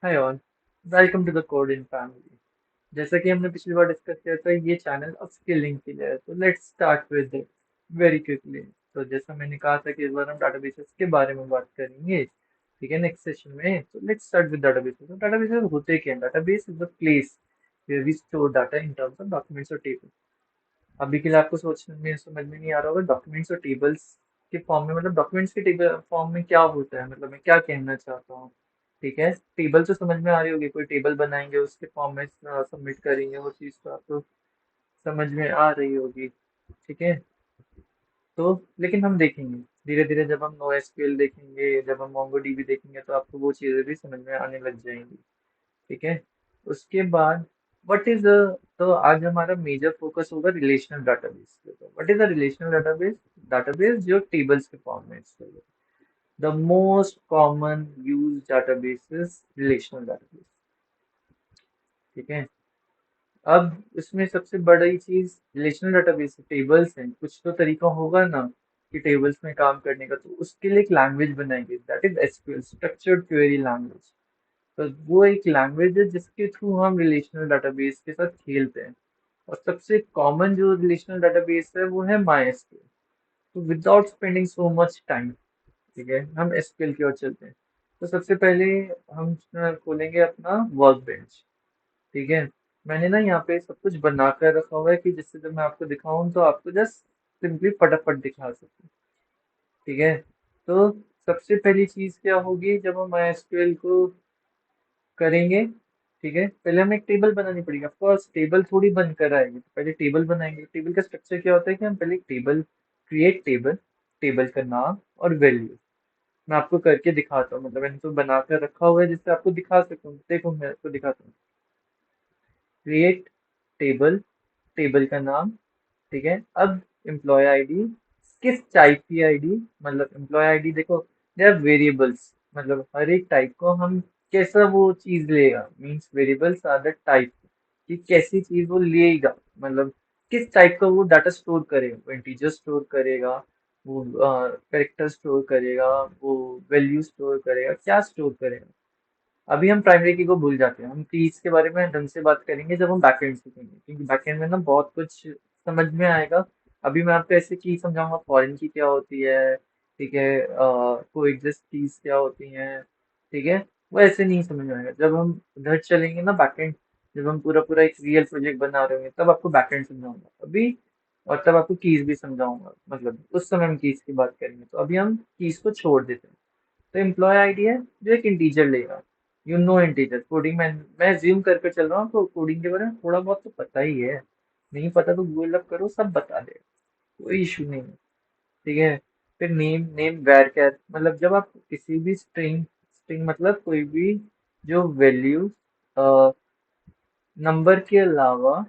Hi all, welcome to the code in family. जैसा कि हमने पिछली बार डिस्कस किया था, ये चैनल अपस्किलिंग के लिए है, तो let's start with it very quickly. तो जैसा मैंने कहा था कि इस बार हम डाटाबेसेस के बारे में बात करेंगे, ठीक है, नेक्स्ट सेशन में। तो लेट्स स्टार्ट विद डाटाबेसेस। तो डाटाबेसेस होते क्या हैं? Database is the place where we store data in terms of documents और टेबल। अभी के लिए आपको सोचने में समझ में नहीं आ रहा होगा डॉक्यूमेंट्स और टेबल्स के फॉर्म में, मतलब डॉक्यूमेंट्स के टेबल फॉर्म में क्या होता है, मतलब मैं क्या कहना चाहता हूँ। ठीक है, टेबल तो समझ में आ रही होगी, कोई टेबल बनाएंगे उसके फॉर्म में सबमिट करेंगे, वो चीज़ तो आपको समझ में आ रही होगी। ठीक है, तो लेकिन हम देखेंगे धीरे धीरे, जब हम नो एसक्यूएल देखेंगे, जब हम मोंगो डीबी देखेंगे, तो आपको वो चीज़ें भी समझ में आने लग जाएंगी। ठीक है, उसके बाद व्हाट इज तो आज हमारा मेजर फोकस होगा रिलेशनल डाटाबेस पे। तो what is a relational database? Database जो टेबल्स के फॉर्म में है। The most common use database is relational database. ठीक है, अब इसमें सबसे बड़ी चीज रिलेशनल डाटाबेस टेबल्स हैं, कुछ तो तरीका होगा ना कि टेबल्स में काम करने का, तो उसके लिए एक लैंग्वेज बनाएंगे, that is SQL, structured query language. तो वो एक लैंग्वेज है जिसके थ्रू हम रिलेशनल डाटाबेस के साथ खेलते हैं। और सबसे कॉमन जो रिलेशनल डाटाबेस है वो है माई एसक्यूएल। तो without spending so much time, ठीक है, हम एसक्यूएल की ओर चलते हैं। तो सबसे पहले हम खोलेंगे अपना वर्क बेंच। ठीक है, मैंने ना यहाँ पे सब कुछ बना कर रखा हुआ है कि जिससे जब मैं आपको दिखाऊं तो आपको जस्ट सिंपली फटाफट दिखा सकूं। ठीक है, तो सबसे पहली चीज क्या होगी जब हम माई एसक्यूएल को करेंगे? ठीक है, पहले हमें एक टेबल बनानी पड़ेगी। ऑफ कोर्स टेबल थोड़ी बनकर आएगी, तो पहले टेबल बनाएंगे। टेबल का स्ट्रक्चर क्या होता है कि हम पहले एक टेबल क्रिएट टेबल, टेबल का नाम और वैल्यू। मैं आपको करके दिखाता हूँ, मतलब मैंने तो बना कर रखा हुआ है जिससे आपको दिखा सकूँ। देखो मैं आपको दिखाता हूँ। क्रिएट टेबल, टेबल का नाम। ठीक है, अब एम्प्लॉय आईडी, किस टाइप की आईडी, मतलब एम्प्लॉय आईडी देखो, दे आर वेरिएबल्स, मतलब हर एक टाइप को हम कैसा वो चीज लेगा, means variables are the type कि कैसी चीज वो लेगा, मतलब किस टाइप का वो डाटा स्टोर करेगा। वो इंटीजर स्टोर करेगा, वो कैरेक्टर स्टोर करेगा, वो वैल्यू स्टोर करेगा, क्या स्टोर करेगा। अभी हम प्राइमरी की को भूल जाते हैं, हम कीज के बारे में ढंग से बात करेंगे जब हम बैकएंड सीखेंगे, क्योंकि बैकएंड में ना बहुत कुछ समझ में आएगा। अभी मैं आपको ऐसे की समझाऊंगा, फॉरेन की क्या होती है, ठीक है, कोएग्जिस्ट कीज क्या होती हैं, ठीक है, वो ऐसे नहीं समझ में आएगा। जब हम उधर चलेंगे ना बैकएंड, जब हम पूरा पूरा एक रियल प्रोजेक्ट बना रहे होंगे, तब आपको बैकएंड समझाऊंगा अभी। और तब आपको कीज भी समझाऊंगा, मतलब उस समय हम कीज की बात करेंगे। तो अभी हम कीज को छोड़ देते हैं। तो एम्प्लॉय आईडी है जो एक इंटीजर लेगा, यू नो इंटीजर कोडिंग। मैं ज्यूम करके चल रहा हूँ, तो कोडिंग के बारे में थोड़ा बहुत तो पता ही है। नहीं पता तो गूगल अप करो, सब बता दे, कोई इशू नहीं है। ठीक है, फिर नेम, नेम वैर कैर, मतलब जब आप किसी भी स्ट्रिंग, स्ट्रिंग मतलब कोई भी जो वैल्यू नंबर के अलावा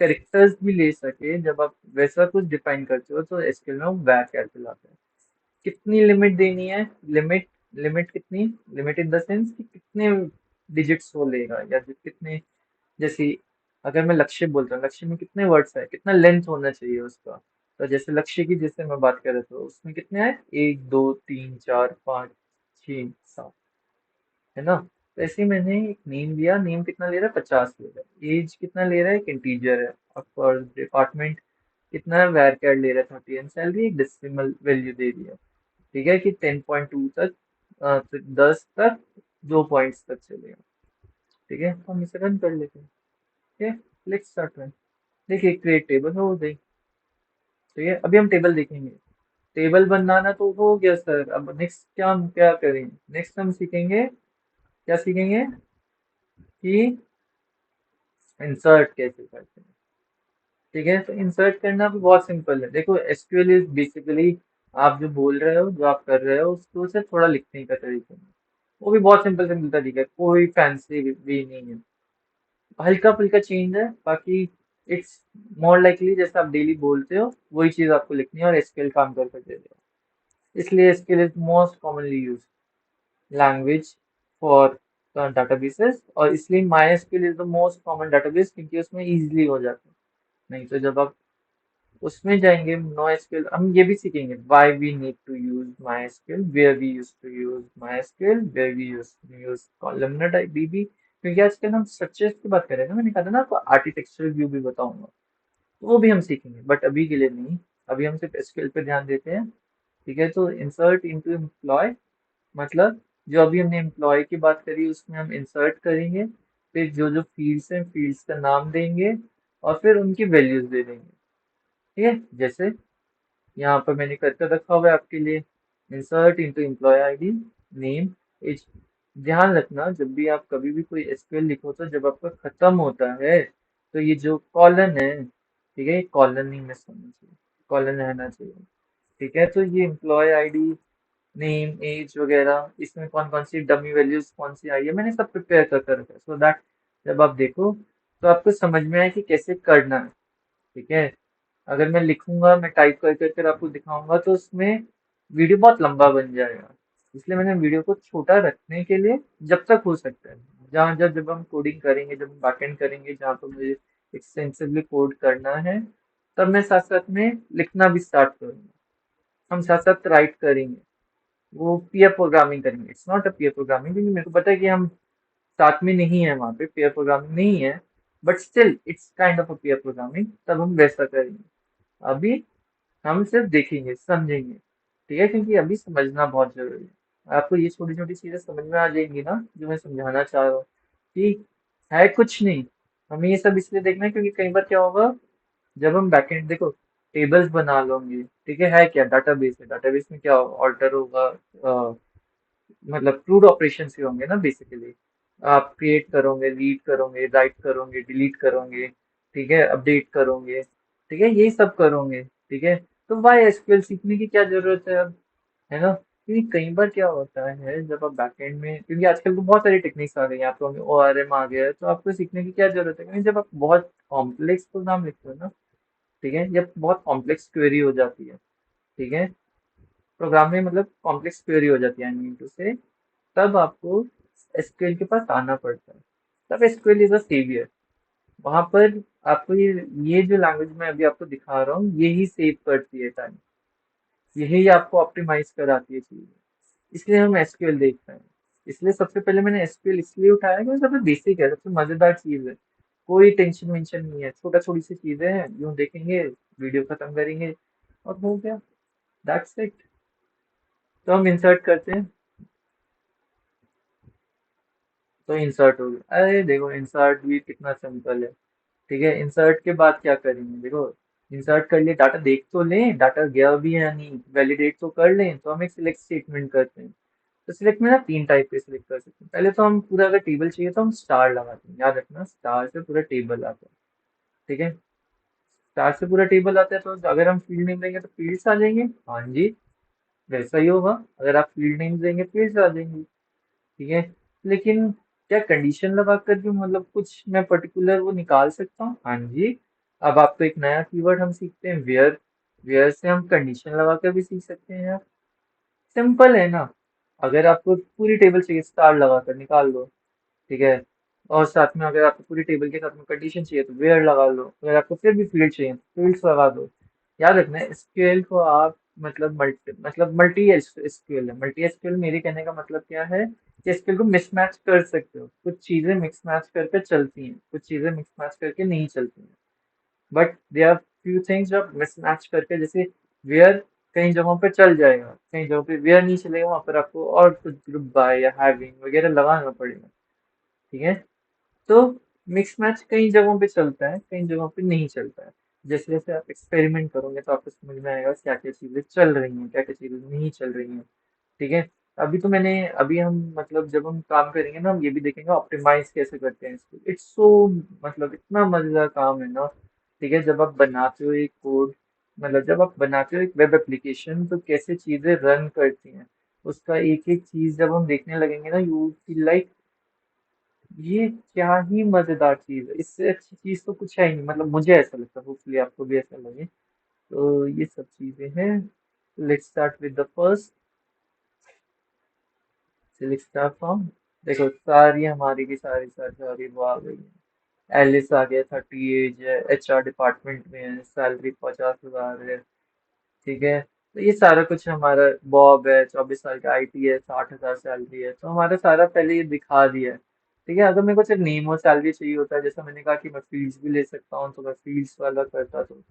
कैरेक्टर्स भी ले सके, जब आप वैसा कुछ डिफाइन करते हो तो एसक्यूएल में वो वैर कैर कहलाता है। कितनी लिमिट देनी है? लिमिट, लिमिट कितनी? लिमिट इन द सेंस कि कितने डिजिट्स वो लेगा, या कितने, जैसे अगर मैं लक्ष्य बोलता हूँ, लक्ष्य में कितने वर्ड्स है, कितना लेंथ होना चाहिए उसका। तो जैसे लक्ष्य की जैसे मैं बात कर रहा था, उसमें कितने हैं? एक, दो, तीन, चार, पाँच, छः, सात, है ना। तो ऐसे ही मैंने एक नेम दिया, नेम कितना ले रहा है? 50 ले रहा है। एज कितना ले रहा है? एक इंटीजर है। ऑफकोर्स डिपार्टमेंट कितना है? वैर कैर ले रहा है 30, एंड सैलरी एक डेसिमल वैल्यू दे दिया। ठीक है, कि 10.2 तक, तो 10 तक 2 पॉइंट्स तक चलेगा। ठीक है, तो हम इसे रन कर लेते हैं। ठीक है, लेट्स स्टार्ट रन। देखिए क्रिएट टेबल हो गई। ठीक है, अभी हम टेबल देखेंगे। टेबल बनाना तो हो गया सर, अब नेक्स्ट क्या हम क्या करें? नेक्स्ट हम सीखेंगे, क्या सीखेंगे कि इंसर्ट कैसे करते हैं। ठीक है, तो इंसर्ट करना भी बहुत सिंपल है। देखो एसक्यूएल इज बेसिकली, आप जो बोल रहे हो, जो आप कर रहे हो, उसको सिर्फ थोड़ा लिखने का तरीका है। वो भी बहुत सिंपल सिंपल तरीका है, कोई फैंसी भी नहीं है, हल्का फुल्का चेंज है। बाकी इट्स मोर लाइकली जैसे आप डेली बोलते हो वही चीज आपको लिखनी है, और एसक्यूएल काम कर कर दे देगा। इसलिए SQL is most commonly use language for databases, और इसलिए my SQL is the most common database, क्योंकि उसमें इजीली हो जाता है। नहीं तो जब आप उसमें जाएंगे नो एसक्यूएल, हम ये भी सीखेंगे why we need to use my SQL, where we use to use my SQL, where we use to use columnar DB. क्योंकि आजकल हम स्ट्रक्चर्स की बात करें ना, मैंने कहा था ना आपको आर्किटेक्चरल व्यू भी बताऊंगा, तो वो भी हम सीखेंगे बट अभी के लिए नहीं। अभी हम सिर्फ एसक्यूएल पे ध्यान देते हैं। ठीक है, तो इंसर्ट इनटू एम्प्लॉय मतलब जो अभी हमने एम्प्लॉय की बात करी उसमें हम इंसर्ट करेंगे, फिर जो जो फील्ड्स हैं फील्ड्स का नाम देंगे और फिर उनकी वैल्यूज दे देंगे। ठीक है, जैसे यहाँ पर मैंने करके रखा हुआ है आपके लिए, insert into employ ID name age. ध्यान रखना जब भी आप कभी भी कोई एसक्यूएल लिखो तो जब आपका खत्म होता है तो ये जो कॉलन है, ठीक है, कॉलन नहीं मिस होना चाहिए, कॉलन रहना चाहिए। ठीक है, तो ये एम्प्लॉय आईडी नेम एज वगैरह इसमें कौन कौन सी डमी वैल्यूज कौन सी आई है मैंने सब प्रिपेयर कर कर रखा है, सो दैट जब आप देखो तो आपको समझ में आए कि कैसे करना है। ठीक है, अगर मैं लिखूंगा, मैं टाइप कर कर कर आपको दिखाऊंगा तो उसमें वीडियो बहुत लंबा बन जाएगा। इसलिए मैंने वीडियो को छोटा रखने के लिए जब तक हो सकता है, जहाँ जब हम कोडिंग करेंगे, जब हम बैकएंड करेंगे जहाँ पर मुझे एक्सटेंसिवली कोड करना है, तब मैं साथ साथ में लिखना भी स्टार्ट करूंगा। हम साथ साथ राइट करेंगे, वो पीयर प्रोग्रामिंग करेंगे। It's not a peer programming क्योंकि मेरे को पता है कि हम साथ में नहीं है, वहाँ पे पेयर प्रोग्रामिंग नहीं है, but still it's kind of a pair programming, तब हम वैसा करेंगे। अभी हम सिर्फ देखेंगे समझेंगे। ठीक है, क्योंकि अभी समझना बहुत जरूरी है। आपको ये छोटी छोटी चीजें समझ में आ जाएंगी ना जो मैं समझाना चाह रहा हूँ, कि है कुछ नहीं। हमें ये सब इसलिए देखना है क्योंकि कई बार क्या होगा, जब हम बैकएंड देखो टेबल्स बना लोगे, ठीक है क्या डाटाबेस है, डाटाबेस में क्या ऑल्टर होगा, मतलब क्रूड ऑपरेशन ही होंगे ना बेसिकली। आप क्रिएट करोगे, रीड करोगे, राइट करोगे, डिलीट करोगे, ठीक है, अपडेट करोगे, ठीक है, यही सब करोगे। ठीक है, तो वाई एसक्यूएल सीखने की क्या जरूरत है अब, है ना? क्योंकि कई बार क्या होता है जब आप बैकएंड में, क्योंकि आजकल तो बहुत सारी टेक्निक्स आ गई हैं, आपको ओआरएम आ गया है, तो आपको सीखने की क्या जरूरत है? क्योंकि जब आप बहुत कॉम्प्लेक्स प्रोग्राम लिखते हो ना, ठीक है, जब बहुत कॉम्प्लेक्स क्वेरी हो जाती है, ठीक है, प्रोग्राम में मतलब कॉम्प्लेक्स क्वेरी हो जाती है आई मीन टू से, तब आपको एसक्यूएल के पास आना पड़ता है। तब एसक्यूएल इज अ सेवियर। वहां पर आपको ये जो लैंग्वेज मैं अभी आपको दिखा रहा हूँ यही सेव करती है टाइम, यही आपको ऑप्टिमाइज कराती है चीजें। इसलिए हम एसक्यूएल देख रहे हैं। इसलिए सबसे पहले मैंने एसक्यूएल इसलिए उठाया क्योंकि सबसे बेसिक है, सबसे मजेदार चीज है, कोई टेंशन वेंशन नहीं है, छोटा छोटी सी चीजें हैं, यूं देखेंगे, वीडियो खत्म करेंगे और हो गया, दैट्स इट। तो हम इंसर्ट करते हैं, तो इंसर्ट हो गया। अरे देखो इंसर्ट भी कितना सिंपल है। ठीक है, इंसर्ट के बाद क्या करेंगे देखो, इंसर्ट कर लिए, डाटा देख तो लें डाटा गया भी है या नहीं, वैलिडेट तो कर लें, तो हम एक सिलेक्ट स्टेटमेंट करते हैं। तो सिलेक्ट में ना तीन टाइप के सिलेक्ट कर सकते हैं। पहले तो हम पूरा अगर टेबल चाहिए तो हम स्टार लगाते हैं, याद रखना स्टार से पूरा टेबल आता है। ठीक है, स्टार से पूरा टेबल आता है, तो अगर हम फील्ड नेम देंगे तो फील्ड्स आ जाएंगे, हाँ जी, वैसा ही होगा। अगर आप फील्ड नेम देंगे फील्ड्स आ जाएंगी। ठीक है, लेकिन क्या कंडीशन लगा कर भी मतलब कुछ मैं पर्टिकुलर वो निकाल सकता हूँ? हाँ जी। अब आपको एक नया कीवर्ड हम सीखते हैं, वेयर। वेयर से हम कंडीशन लगा कर भी सीख सकते हैं यार, सिंपल है ना। अगर आपको पूरी टेबल चाहिए स्टार लगा कर निकाल दो। ठीक है, और साथ में अगर आपको पूरी टेबल के साथ में कंडीशन चाहिए तो वेयर लगा लो, अगर आपको फिर भी फील्ड चाहिए तो फील्ड्स लगा दो। याद रखना एसक्यूएल को आप मल्टी एसक्यूएल है। मल्टी एसक्यूएल मेरे कहने का मतलब क्या है कि एसक्यूएल को मिसमैच कर सकते हो, कुछ चीजें मिक्स मैच करके चलती हैं, कुछ चीजें मिक्स मैच करके नहीं चलती हैं, but they are few things जो आप मिसमैच करके, जैसे वेयर कई जगहों पे चल जाएगा, कई जगहों पे वेयर नहीं चलेगा, वहां पर आपको और कुछ ग्रुप बाय या हैविंग वगैरह लगाना पड़ेगा। ठीक है, तो मिक्स मैच कई जगहों पे चलता है, कई जगहों पे नहीं चलता है। जैसे जैसे आप एक्सपेरिमेंट करोगे तो आपको समझ में आएगा क्या क्या चीजें चल रही हैं, क्या क्या चीजें नहीं चल रही हैं। ठीक है, अभी हम मतलब जब हम काम करेंगे ना, हम ये भी देखेंगे ऑप्टिमाइज कैसे करते हैं इसको। इट्स सो मतलब इतना मजेदार काम है ना। ठीक है, जब आप बनाते हो एक कोड, मतलब जब आप बनाते हो एक वेब एप्लीकेशन तो कैसे चीजें रन करती हैं, उसका एक एक चीज जब हम देखने लगेंगे ना, यू फील लाइक ये क्या ही मजेदार चीज है, इससे अच्छी चीज तो कुछ है ही नहीं, मतलब मुझे ऐसा लगता है, होपफुली आपको भी ऐसा लगे। तो ये सब चीजें हैं। Let's start with the first, select star form. देखो सारी हमारी की सारी सारी सारी वो आ गई है, एलिस आ गया, 30 एज है, HR डिपार्टमेंट में है, सैलरी 50,000 है। ठीक है, तो ये सारा कुछ हमारा। बॉब है, 24 साल का, IT है, 60,000 सैलरी है। तो हमारा सारा पहले ये दिखा दिया है। ठीक है, अगर मेरे को सिर्फ नेम और सैलरी चाहिए होता है, जैसा मैंने कहा कि मैं फील्ड्स भी ले सकता हूँ, तो मैं फील्ड्स वाला करता, तो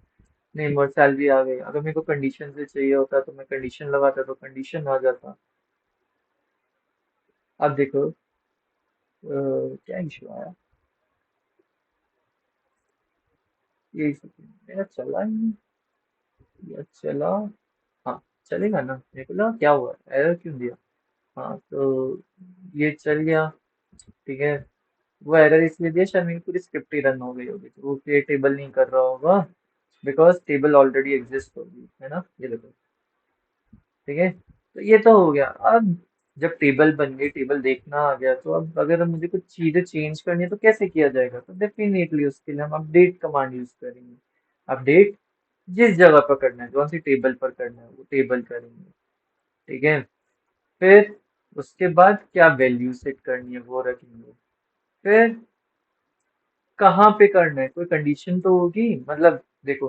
नेम और सैलरी आ गई। अगर मेरे को कंडीशन से चाहिए होता तो मैं कंडीशन लगाता, तो कंडीशन आ जाता। अब देखो क्या इशू आया। ये मेरा चला ही नहीं। या चला। हाँ, चलेगा ना। मेरे को लगा क्या हुआ, एरर क्यों दिया। हाँ, तो ये चल गया। ठीक है, वो एरर इसलिए दिया, शायद मेरी पूरी स्क्रिप्ट ही रन हो गई होगी, तो वो क्रिएट टेबल नहीं कर रहा होगा। बिकॉज टेबल ऑलरेडी एग्जिस्ट होगी, है ना, ये देखो। ठीक है, तो ये तो हो गया। अब जब टेबल बन गई, टेबल देखना आ गया, तो अब अगर मुझे कुछ चीजें चेंज करनी है तो कैसे किया जाएगा, तो डेफिनेटली उसके लिए हम अपडेट कमांड यूज करेंगे। अपडेट जिस जगह पर करना है, कौन सी टेबल पर करना है, वो टेबल करेंगे। ठीक है, फिर उसके बाद क्या वैल्यू सेट करनी है वो रखेंगे। फिर कहाँ पे करना है, कोई कंडीशन तो होगी, मतलब देखो,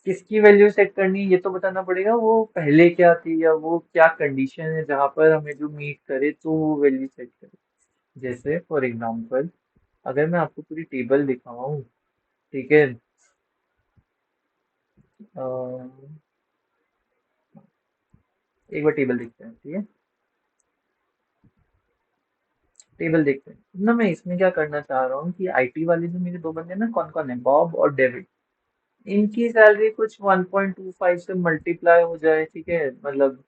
किसकी वैल्यू सेट करनी है ये तो बताना पड़ेगा, वो पहले क्या थी या वो क्या कंडीशन है जहां पर हमें जो मीट करे तो वो वैल्यू सेट करे। जैसे फॉर एग्जांपल, अगर मैं आपको पूरी टेबल दिखाऊं। ठीक है, अ, एक बार टेबल देखते हैं। ठीक है, टेबल देखते हैं ना। मैं इसमें क्या करना चाह रहा हूँ कि IT वाले जो मेरे दो बंदे हैं ना, कौन कौन है, बॉब और डेविड। इनकी सैलरी कुछ 1.25 से मल्टीप्लाई हो जाए। ठीक है, मतलब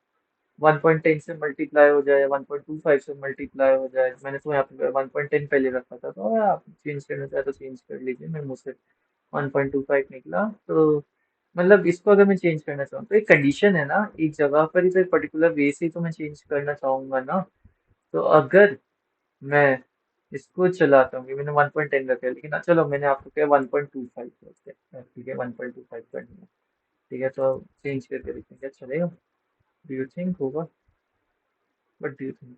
1.10 से मल्टीप्लाई हो जाए, 1.25 से मल्टीप्लाई हो जाए। मैंने तो यहाँ पे 1.10 पहले रखा था, तो अगर आप चेंज करना चाहे तो चेंज कर लीजिए। मैं मुझसे 1.25 निकला, तो मतलब इसको अगर मैं चेंज करना चाहूँ तो एक कंडीशन है ना, एक जगह पर ही तो एक पर्टिकुलर वे से ही तो मैं चेंज करना चाहूंगा ना। तो अगर मैं इसको चलाता हूँ कि मैंने 1.10 रखा है, लेकिन चलो मैंने आपको क्या 1.25 करते हैं। ठीक है, 1.25 करनी है। ठीक है, तो चेंज करके देखते हैं क्या चलेगा। डू यू थिंक होगा? बट डू यू थिंक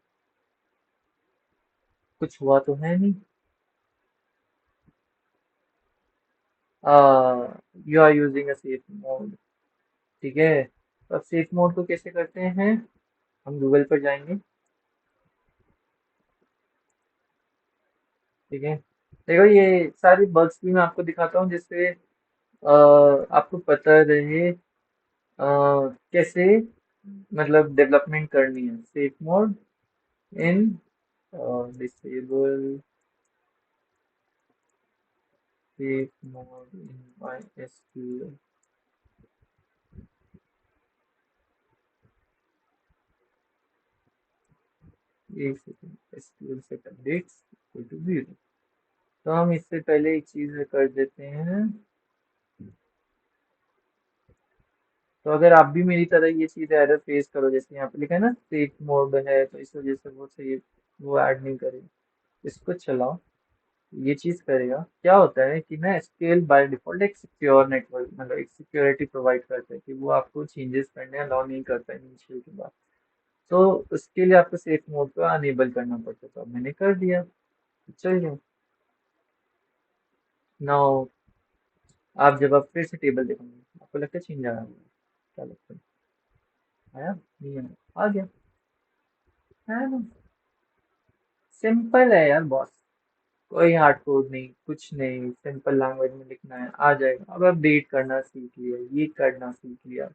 कुछ हुआ तो है नहीं। You are using a safe mode. ठीक है, तो अब सेफ मोड को कैसे करते हैं, हम गूगल पर जाएंगे। ठीक है, देखो ये सारी बग्स भी मैं आपको दिखाता हूँ, जिससे आपको पता रहे कैसे मतलब डेवलपमेंट करनी है। Safe mode in disable safe mode in MySQL. एक second, SQL set updates equal to 0। तो हम इससे पहले एक चीज कर देते हैं। तो अगर आप भी मेरी तरह ये चीज एरर फेस करो, जैसे यहाँ पे लिखा है ना सेफ मोड है, तो इस वजह से वो सही वो ऐड नहीं करेगा। इसको चलाओ, ये चीज करेगा। क्या होता है कि ना, स्केल बाय डिफॉल्ट एक सिक्योर नेटवर्क, मतलब एक सिक्योरिटी प्रोवाइड करता है कि वो आपको चेंजेस करने अलाउ नहीं करता है इनिशियल के बाद। तो उसके लिए आपको सेफ मोड को अनेबल करना पड़ता है, तो अब मैंने कर दिया। चल गया। नाउ आप जब आप फिर से टेबल देखोगे, आपको लगता है चेंज आ रहा है? क्या लगता है, आया नहीं आया? आ गया, है ना। सिंपल है यार बॉस। कोई हार्ड कोड नहीं, कुछ नहीं, सिंपल लैंग्वेज में लिखना है, आ जाएगा। अब अपडेट करना सीख लिया, ये करना सीख लिया,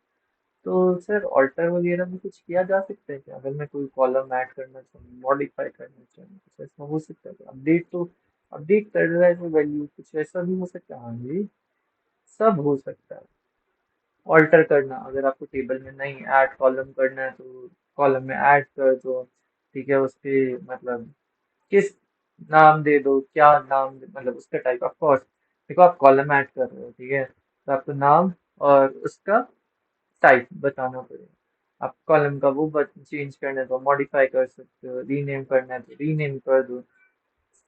तो सर ऑल्टर वगैरह में कुछ किया जा सकता है क्या? अगर मैं कोई कॉलम ऐड करना चाहूँ, मॉडिफाई करना चाहूँ, कुछ ऐसा हो सकता है क्या? अपडेट तो अपडेट कर रहा है तो वैल्यू कुछ ऐसा भी हो सकता है। हाँ जी, सब हो सकता है। ऑल्टर करना, अगर आपको टेबल में नहीं ऐड कॉलम करना है तो कॉलम में ऐड कर दो। ठीक है, उसके मतलब किस नाम दे दो, क्या नाम मतलब उसका टाइप ऑफ कोर्स। देखो आप कॉलम ऐड कर रहे हो, ठीक है, तो आपको नाम और उसका टाइप बताना पड़ेगा। आप कॉलम का वो चेंज करना है तो मॉडिफाई कर सकते हो, रीनेम करना है तो रीनेम कर दो।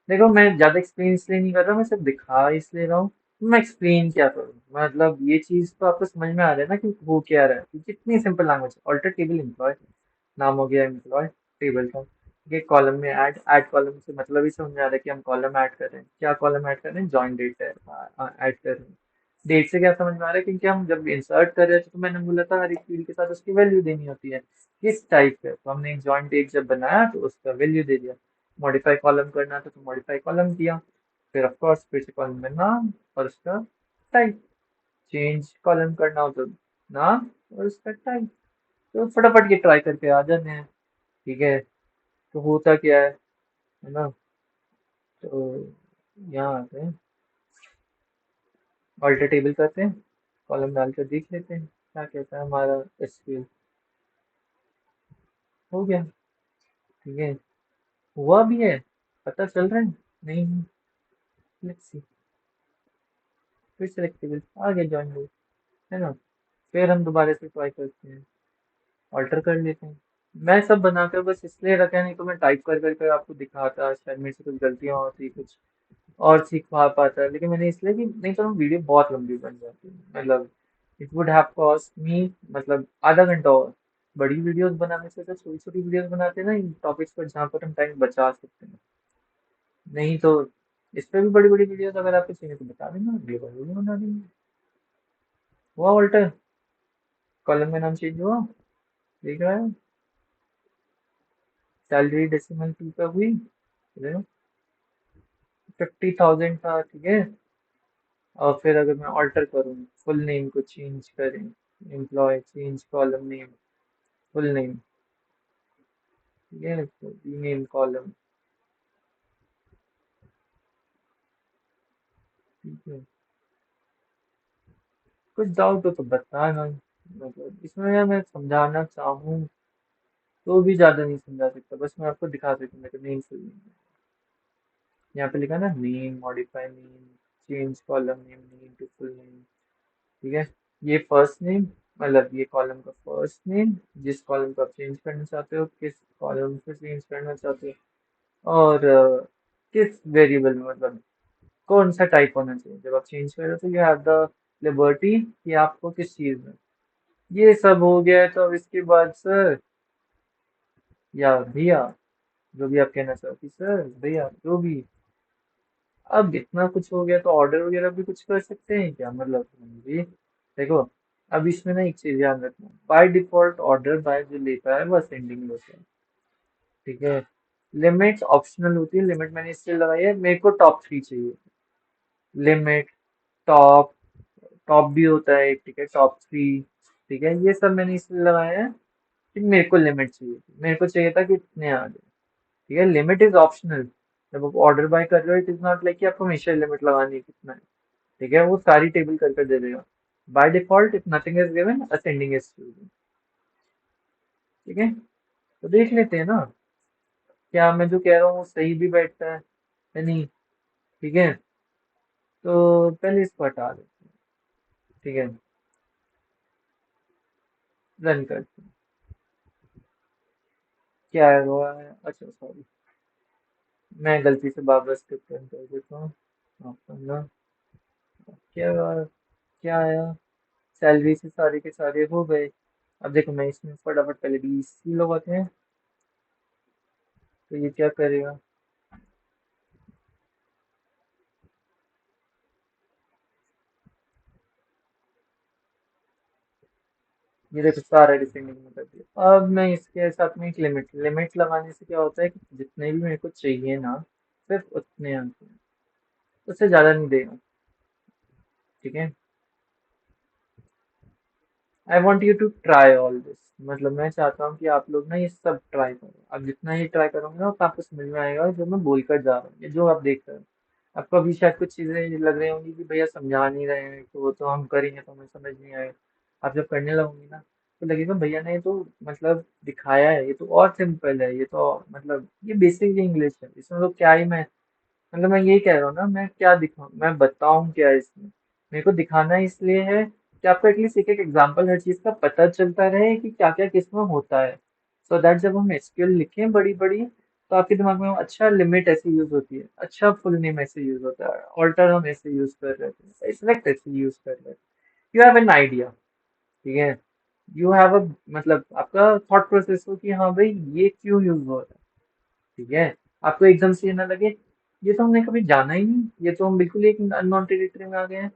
देखो मैं ज्यादा एक्सप्लेन इसलिए नहीं कर रहा, मैं सिर्फ दिखा इसलिए रहा हूँ। मैं एक्सप्लेन क्या करूँ, मतलब ये चीज तो आपको समझ में आ रहा है ना कि वो क्या रहा है, कि कितनी सिंपल लैंग्वेज है। ऑल्टर टेबल एम्प्लॉय, नाम हो गया एम्प्लॉय टेबल का। ठीक है, कॉलम में ऐड कॉलम से मतलब ही समझ आ रहा है कि हम कॉलम ऐड कर रहे हैं। क्या कॉलम ऐड कर रहे हैं? जॉइन डेट ऐड कर रहे हैं। डेट से क्या समझ में आ रहा है? क्योंकि हम जब इंसर्ट कर रहे थे तो मैंने बोला था हर एक फील्ड के साथ उसकी वैल्यू देनी होती है, किस टाइप का। तो हमने एक जॉइन डेट जब बनाया तो उसका वैल्यू दे दिया। मॉडिफाई कॉलम करना था तो मॉडिफाई कॉलम किया। फिर ऑफ कोर्स फिर से कॉलम में नाम और उसका टाइप। चेंज कॉलम करना हो तो नाम और उसका टाइप। तो फटाफट ये ट्राई करके आ जाते हैं। ठीक है, तो होता क्या है ना? तो यहाँ आते हैं, अल्टर टेबल करते हैं, कॉलम डालकर देख लेते हैं क्या कहता है हमारा एसक्यूएल। हो गया। ठीक है, हुआ भी है, पता चल रहा है। नहीं, लेट्स सी। फिर सेलेक्ट टेबल आ गया, जॉइन हो, है ना? फिर हम दोबारा से ट्राई करते हैं, ऑल्टर कर लेते हैं। मैं सब बनाकर बस इसलिए रखा है, नहीं तो मैं टाइप कर करके आपको दिखाता, शायद मेरे से कुछ गलतियाँ होती, कुछ और सीख पाता है। लेकिन मैंने इसलिए कि नहीं तो वीडियो बहुत लंबी बन जाती है, मतलब it would have cost me मतलब आधा घंटा। और बड़ी वीडियोस बनाने से तो छोटी छोटी वीडियोस बनाते हैं ना इन टॉपिक्स पर, जहाँ पर हम टाइम बचा सकते हैं। नहीं तो इस पे भी बड़ी बड़ी वीडियोस अगर आपको चाहिए तो बता देना, वीडियो पर वीडियो बना देंगे। हुआ ऑल्टर, कॉलम का नाम चेंज हुआ, देख रहा है? सैलरी डेसिमल टू पे हुई, 50,000 था। ठीक है, और फिर अगर मैं ऑल्टर करूँ, फुल नेम को चेंज करें, employ change column name, full name. ठीक है, तो रीनेम कॉलम। ठीक है, कुछ डाउट हो तो बताना। मतलब इसमें यार मैं समझाना चाहूँ तो भी ज्यादा नहीं समझा सकता, बस मैं आपको दिखा सकता हूँ। मेरे नेम फुल नेम यहाँ पे लिखा ना, name modify name, change column name, name to full name. ठीक है, ये फर्स्ट नेम, मतलब ये कॉलम का फर्स्ट नेम, जिस कॉलम को आप चेंज करना चाहते हो, किस कॉलम से चेंज करना चाहते हो, और किस वेरिएबल में, मतलब कौन सा टाइप होना चाहिए। जब आप चेंज कर रहे हो तो यू हैव द लिबर्टी कि आपको किस चीज में। ये सब हो गया है, तो अब इसके बाद सर या भैया, जो भी आप कहना चाहो, कि सर भैया जो भी, अब इतना कुछ हो गया तो ऑर्डर वगैरह भी कुछ कर सकते हैं क्या? मतलब भी देखो, अब इसमें ना एक चीज ध्यान रखना, बाय डिफॉल्ट ऑर्डर बाय जो लेता है वो असेंडिंग लेता है। ठीक है, लिमिट्स ऑप्शनल होती है। लिमिट मैंने इसलिए लगाई है, मेरे को टॉप 3 चाहिए। लिमिट, टॉप, टॉप भी होता है एक, ठीक है, टॉप 3। ठीक है, ये सब मैंने इसलिए लगाया है कि मेरे को लिमिट चाहिए, मेरे को चाहिए था कि इतने आ जाए। ठीक है, लिमिट इज ऑप्शनल। जब आप ऑर्डर बाय कर रहे हो, इट इज नॉट लाइक कि आपको हमेशा लिमिट लगानी है कितना है। ठीक है, वो सारी टेबल कर दे देगा। By default if nothing is given ascending is chosen. ठीक है, तो देख लेते हैं ना, क्या मैं जो कह रहा हूँ वो सही भी बैठता है या नहीं। ठीक है, तो पहले इसको हटा देते हैं। ठीक है, रन करते हैं। क्या है वो है, अच्छा सॉरी, मैं गलती से बाबर स्क्रिप्ट रन कर देता हूँ। माफ करना। क्या क्या आया? सैलरी से सारे के सारे हो गए। अब देखो मैं इसमें फटाफट पहले BC लगाते हैं, तो ये क्या करेगा? ये देखो सारा डिसेंडिंग में कर दिया। अब मैं इसके साथ में एक लिमिट लिमिट लगाने से क्या होता है कि जितने भी मेरे को चाहिए ना, सिर्फ उतने आते हैं, उससे ज्यादा नहीं देगा। ठीक है, I want you to try all this, मतलब मैं चाहता हूँ कि आप लोग ना ये सब ट्राई करो। आप जितना ये ट्राई करोगे ना, तो आपको समझ में आएगा जो मैं बोल कर जा रहा हूँ, ये जो आप देख रहे हो। आपको अभी शायद कुछ चीजें लग रही होंगी कि भैया समझा नहीं रहे हैं, तो वो तो हम करेंगे तो हमें समझ नहीं आएगा। आप जब करने लगोगे ना, तो लगेगा भैया ने तो मतलब दिखाया है, ये तो और सिंपल है, ये तो मतलब ये बेसिक इंग्लिश है, इसमें तो क्या ही मैं, मतलब मैं यही कह रहा हूँ ना, मैं क्या दिखाऊं, मैं बताऊं क्या इसमें। मेरे को दिखाना इसलिए है कि आपको एटलीस्ट एक एक एग्जाम्पल हर चीज का पता चलता रहे कि क्या क्या किसमें होता है। सो दैट जब हम एसक्यूएल लिखें बड़ी बड़ी, तो आपके दिमाग में अच्छा लिमिट ऐसे यूज होती है, अच्छा फुल नेम ऐसे यूज होता है, ऑल्टर हम ऐसे यूज कर रहे थे, सिलेक्ट ऐसे यूज कर रहे हैं। You have an idea. ठीक है, यू हैव अ, मतलब आपका थॉट प्रोसेस हो कि हाँ भाई ये क्यों यूज हो रहा है। ठीक है। आपको एकदम से ये ना लगे ये तो हमने कभी जाना ही नहीं, ये तो हम बिल्कुल एक अननोन टेरिटरी में आ गए हैं।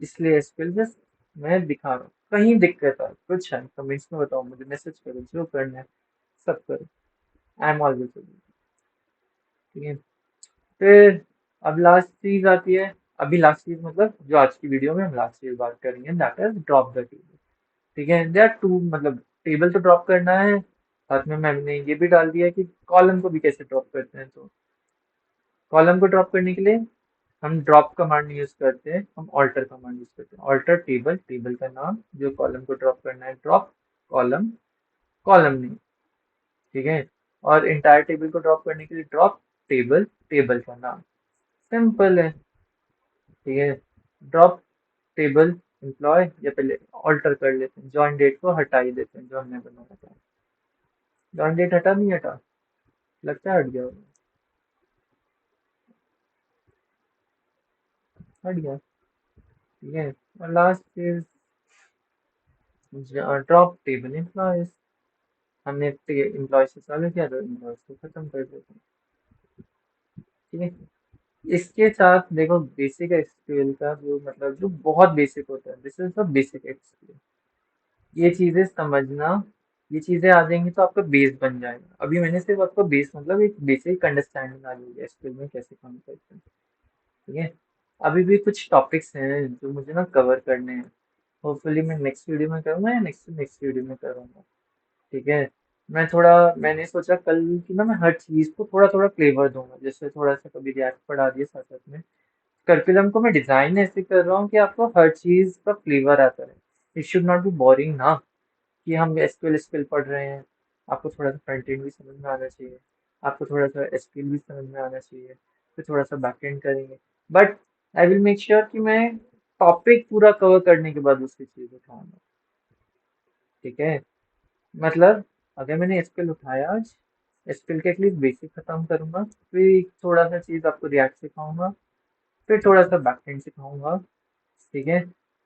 इसलिए एसक्यूएल जस्ट मैं दिखा रहा हूँ, कहीं दिक्कत है कुछ है कमेंट्स में बताओ, मुझे मैसेज करो, जो करना है सब करो। आई एम ऑलवेज, ठीक है। फिर अब लास्ट चीज आती है। अभी लास्ट चीज मतलब जो आज की वीडियो में हम लास्ट चीज बात करेंगे, that is drop the table. ठीक है, दे आर टू, मतलब टेबल तो ड्रॉप करना है, साथ में मैंने ये भी डाल दिया कि कॉलम को भी कैसे ड्रॉप करते हैं। तो कॉलम को ड्रॉप करने के लिए हम ड्रॉप कमांड यूज करते हैं, हम ऑल्टर कमांड यूज करते हैं। ऑल्टर टेबल, टेबल का नाम, जो कॉलम को ड्रॉप करना है ड्रॉप कॉलम, कॉलम नहीं, ठीक है। और इंटायर टेबल को ड्रॉप करने के लिए ड्रॉप टेबल, टेबल का नाम। सिंपल है, ठीक है। ड्रॉप टेबल एम्प्लॉय, या पहले ऑल्टर कर लेते हैं, जॉइन डेट को हटा ही देते हैं जो हमने बनाया था। जॉइन डेट हटा नहीं हटा, लगता है हट गया होगा। हट गया, ठीक है। और last is drop table employees. हमने एम्प्लॉय से चालू किया तो एम्प्लॉय को खत्म कर देते हैं, ठीक है। इसके साथ देखो बेसिक एसक्यूएल का जो मतलब जो बहुत बेसिक होता है, this is the basic SQL. ये चीजें समझना, ये चीजें आ जाएंगी तो आपका बेस बन जाएगा। अभी मैंने सिर्फ आपको बेस मतलब एक बेसिक अंडरस्टैंडिंग आ जाएगी एसक्यूएल में कैसे काम करते हैं, ठीक है। अभी भी कुछ टॉपिक्स हैं जो मुझे ना कवर करने हैं, होपफुली मैं नेक्स्ट वीडियो में करूंगा या नेक्स्ट नेक्स्ट वीडियो में करूंगा, ठीक है। मैं थोड़ा, मैंने सोचा कल की ना मैं हर चीज को थोड़ा थोड़ा फ्लेवर दूंगा, जैसे थोड़ा सा कभी रिएक्ट पढ़ा दिया साथ साथ में। करिकुलम को मैं डिजाइन ऐसे कर रहा हूँ कि आपको हर चीज का फ्लेवर आता है। It should not be boring ना, कि हम एसक्यूएल स्किल पढ़ रहे हैं, आपको थोड़ा सा फ्रंट एंड भी समझ में आना चाहिए, आपको थोड़ा सा एसक्यूएल भी समझ में आना चाहिए, फिर थोड़ा सा बैक एंड करेंगे। But I will make sure कि मैं टॉपिक पूरा कवर करने के बाद उसकी चीज उठाऊंगा, ठीक है। मतलब अगर मैंने एसक्यूएल उठाया आज, एसक्यूएल के एटलीस्ट बेसिक खत्म करूंगा, फिर थोड़ा सा चीज आपको रिएक्ट सिखाऊंगा, फिर थोड़ा सा बैकएंड सिखाऊंगा, ठीक है।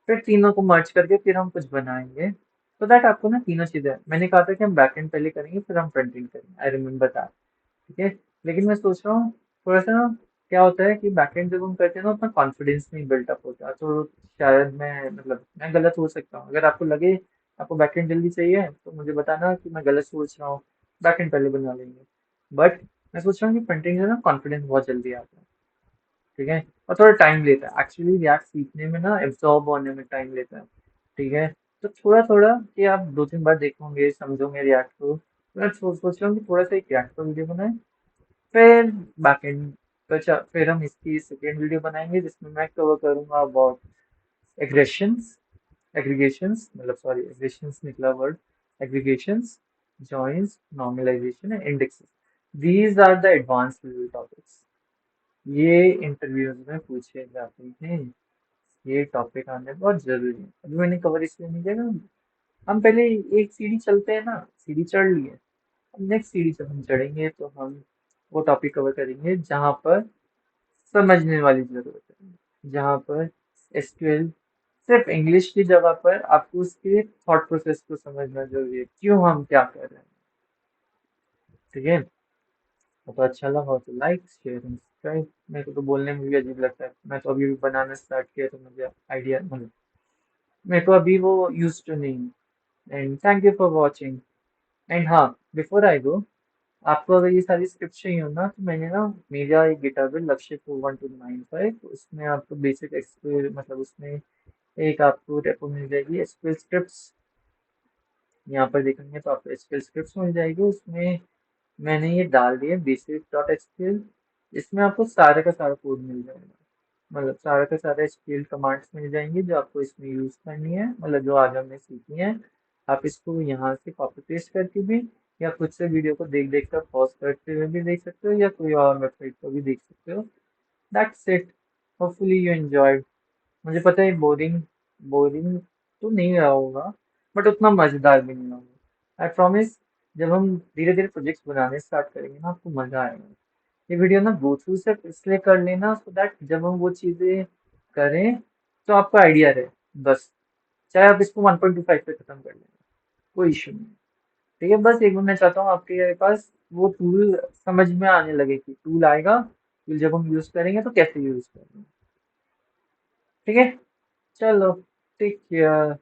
फिर तीनों को मर्ज करके फिर हम कुछ बनाएंगे, तो दैट आपको ना तीनों चीजें, मैंने कहा था कि हम बैकएंड पहले करेंगे फिर हम फ्रंट एंड करेंगे, आई रिमेम्बर दैट, ठीक है। लेकिन मैं सोच रहा हूँ थोड़ा सा ना, क्या होता है कि बैकएंड जब हम करते हैं ना उतना कॉन्फिडेंस नहीं बिल्टअप होता, तो शायद मैं मतलब मैं गलत हो सकता हूँ। अगर आपको लगे आपको बैकएंड जल्दी चाहिए तो मुझे बताना कि मैं गलत सोच रहा हूँ, बैकएंड पहले बना लेंगे। बट मैं सोच रहा हूँ कि फ्रंट एंड से ना कॉन्फिडेंस बहुत जल्दी आता है, ठीक है। और थोड़ा टाइम लेता है एक्चुअली, रिएक्ट सीखने में ना एब्जॉर्ब होने में टाइम लेता है, ठीक है। तो थोड़ा थोड़ा कि आप दो तीन बार देखोगे समझोगे रिएक्ट को, तो मैं सोच रहा हूँ कि थोड़ा सा एक रिएक्ट का वीडियो बनाए, फिर बैकएंड, अच्छा फिर हम इसकी सेकेंड वीडियो बनाएंगे जिसमें मैं कवर करूंगा अबाउट एग्रेशंस, एग्रीगेशंस, मतलब सॉरी एग्रेशंस निकला word, aggregations, joins, normalisation and indexes. These are the advance level topics, ये इंटरव्यूज में पूछे जाते हैं, ये टॉपिक आने बहुत जरूरी है। अभी मैंने कवर इसलिए नहीं किया ना, हम पहले एक सीढ़ी चलते हैं ना, सीढ़ी चढ़ लिए, अब नेक्स्ट सीढ़ी जब हम चढ़ेंगे तो हम वो टॉपिक कवर करेंगे जहाँ पर समझने वाली जरूरत है, जहाँ पर एसक्यूएल सिर्फ इंग्लिश की जगह पर आपको उसके थॉट प्रोसेस को समझना जरूरी है, क्यों हम क्या कर रहे हैं, ठीक है। तो अच्छा लगा हो तो लाइक शेयर एंड सब्सक्राइब। मेरे को तो बोलने में भी अजीब लगता है, मैं तो अभी भी बनाना स्टार्ट किया तो मुझे आइडिया मतलब मेरे को अभी वो यूज टू नहीं। And thank you for watching. And हाँ, बिफोर आई गो, आपको अगर ये सारी स्क्रिप्ट चाहिए हो ना तो मैंने ना मेरा एक गिटार बिल लक्ष्य 41295, उसमें आपको बेसिक एक्सप्लेन मतलब उसमें एक आपको रेपो मिल जाएगी एसक्यूएल स्क्रिप्ट्स। यहाँ पर देखेंगे तो आपको एसक्यूएल स्क्रिप्ट्स मिल जाएगी, उसमें मैंने ये डाल दिया बेसिक डॉट एसक्यूएल। इसमें आपको सारे का सारा कोड मिल जाएगा, मतलब सारा का सारा एसक्यूएल कमांड्स मिल जाएंगी जो आपको इसमें यूज करनी है, मतलब जो आज हमने सीखी है। आप इसको यहाँ से कॉपी पेस्ट करके भी, या खुद से वीडियो को देख देख कर पॉज करते हुए भी देख सकते हो, या कोई और वेबसाइट पर भी देख सकते हो। That's it, hopefully you enjoyed. मुझे पता है बोरिंग, बोरिंग तो नहीं रहा होगा, बट उतना मजेदार भी नहीं होगा, आई प्रॉमिस। जब हम धीरे धीरे प्रोजेक्ट्स बनाने स्टार्ट करेंगे ना आपको मजा आएगा। ये वीडियो ना गो थ्रू सिर्फ इसलिए कर लेना सो दैट जब हम वो चीजें करें तो आपको आइडिया रहे, बस। चाहे आप इसको 1.25 पे खत्म कर लेना, कोई इशू नहीं, ठीक है। बस एक बार मैं चाहता हूँ आपके पास वो टूल समझ में आने लगे कि टूल आएगा, टूल जब हम यूज करेंगे तो कैसे यूज करेंगे। ठीक है, चलो, टेक केयर।